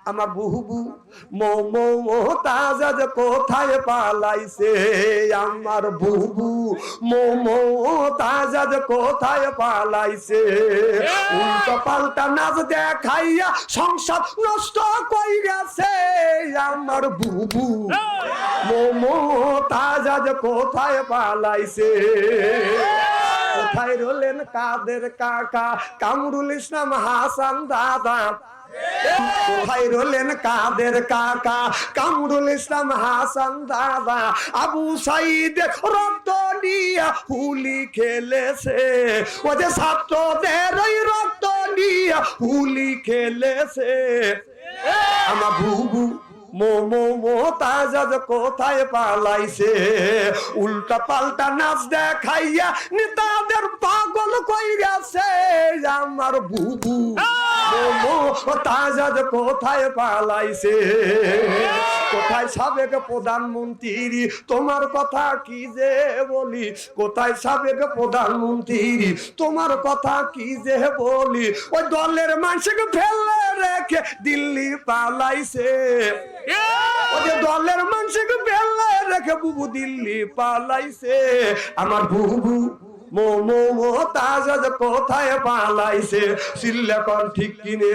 আমার বুবু মমতাজ আজ কোথায় পালাইছে আমার বুবু মমতাজ আজ কোথায় পালাইছে উল্টো পাল্টা নাচ দেখাইয়া সংসার নষ্ট কইরাছে আমার বুবু মমতাজ আজ কোথায় পালাইছে কোথায় রলেন কাদের কাকা কামরুল ইসলাম হাসান দাদা কোথায় রলেন কাদের কাকা কামরুল ইসলাম হাসান দাদা আবু সাইদ রক্ত নিয়ে হুলি খেলেছে ও যে ছাত্রদের ওই রক্ত নিয়ে হুলি খেলেছে আমার বুবু মমতাজ আজ কোথায় পালাইছে উল্টা পাল্টা নাচ দেখাইয়া নেতাদের পাগল কইরাছে আমার বুবু মমতাজ আজ কোথায় পালাইছে কোথায় সাবেক প্রধানমন্ত্রী তোমার কথা কি যে বলি কোথায় সাবেক প্রধানমন্ত্রী তোমার কথা কি যে বলি ওই দলের মানুষকে ফেলে রেখে দিল্লি পালাইছে ওই দলের মানুষকে ফেলে রেখে বুবু দিল্লি পালাইছে আমার বুবু মমতাজ আজ কোথায় পালাইছে চিল্লা কর ঠিক কিনে